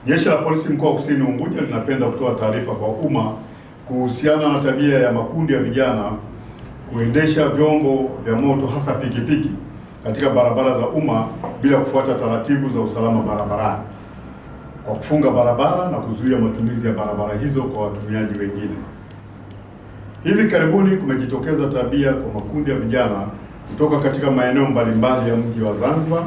Jeshi la Polisi mkoa wa Kusini Unguja linapenda kutoa taarifa kwa umma kuhusiana na tabia ya makundi ya vijana kuendesha vyombo vya moto hasa pikipiki katika barabara za umma bila kufuata taratibu za usalama barabarani, kwa kufunga barabara na kuzuia matumizi ya barabara hizo kwa watumiaji wengine. Hivi karibuni kumejitokeza tabia kwa makundi ya vijana kutoka katika maeneo mbalimbali ya mji wa Zanzibar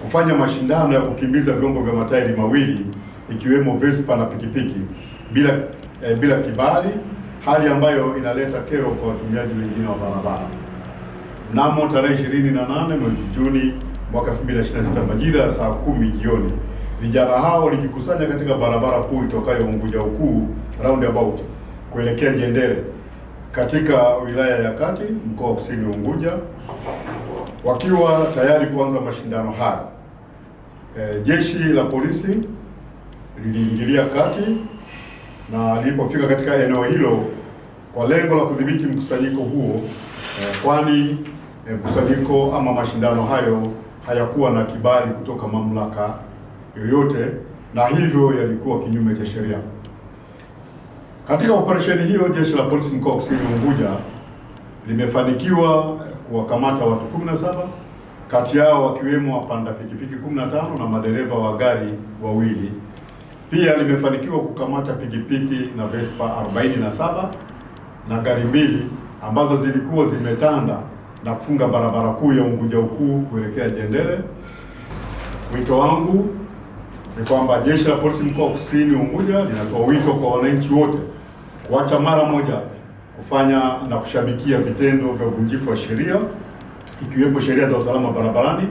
kufanya mashindano ya kukimbiza vyombo vya matairi mawili ikiwemo Vespa na pikipiki bila kibali, hali ambayo inaleta kero kwa watumiaji wengine wa barabara. Mnamo tarehe 28 mwezi Juni mwaka 2026 majira ya saa 10 jioni, vijana hao walijikusanya katika barabara kuu itokayo Unguja Ukuu roundabout kuelekea Jendele katika wilaya ya Kati mkoa wa Kusini Unguja, wakiwa tayari kuanza mashindano haya. Jeshi la polisi liliingilia kati na lilipofika katika eneo hilo kwa lengo la kudhibiti mkusanyiko huo, kwani mkusanyiko ama mashindano hayo hayakuwa na kibali kutoka mamlaka yoyote na hivyo yalikuwa kinyume cha sheria. Katika operesheni hiyo, jeshi la polisi mkoa wa Kusini Unguja limefanikiwa kuwakamata watu 17, kati yao wakiwemo wapanda pikipiki 15 na madereva wa gari wawili. Pia limefanikiwa kukamata pikipiki na Vespa 47 na gari mbili ambazo zilikuwa zimetanda na kufunga barabara kuu ya Unguja Ukuu kuelekea Jendele. Wito wangu ni kwamba jeshi la polisi mkoa wa Kusini Unguja linatoa wito kwa wananchi wote kuacha mara moja kufanya na kushabikia vitendo vya uvunjifu wa sheria, ikiwepo sheria za usalama barabarani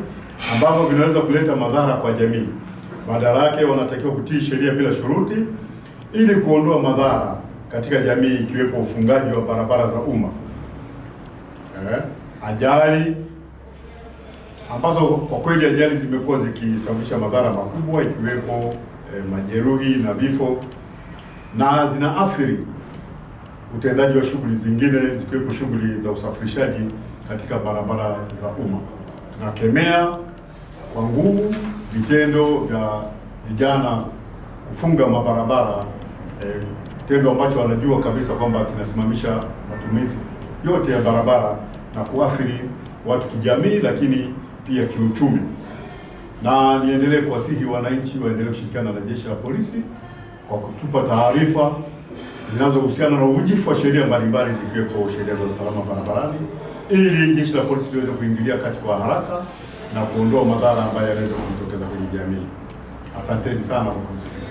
ambavyo vinaweza kuleta madhara kwa jamii. Badala yake wanatakiwa kutii sheria bila shuruti ili kuondoa madhara katika jamii, ikiwepo ufungaji wa barabara za umma, ajali ambazo kwa kweli ajali zimekuwa zikisababisha madhara makubwa, ikiwepo majeruhi na vifo, na zinaathiri utendaji wa shughuli zingine zikiwepo shughuli za usafirishaji katika barabara za umma. Tunakemea kwa nguvu vitendo vya vijana kufunga mabarabara, kitendo ambacho wanajua kabisa kwamba kinasimamisha matumizi yote ya barabara na kuathiri watu kijamii, lakini pia kiuchumi. Na niendelee kuwasihi wananchi waendelee kushirikiana na jeshi la polisi kwa kutupa taarifa zinazohusiana na uvunjifu wa sheria mbalimbali zikiwepo sheria za usalama barabarani, ili jeshi la polisi liweze kuingilia kati kwa haraka na kuondoa madhara ambayo yanaweza kujitokeza kwenye jamii. Asanteni sana kwa kusikiliza.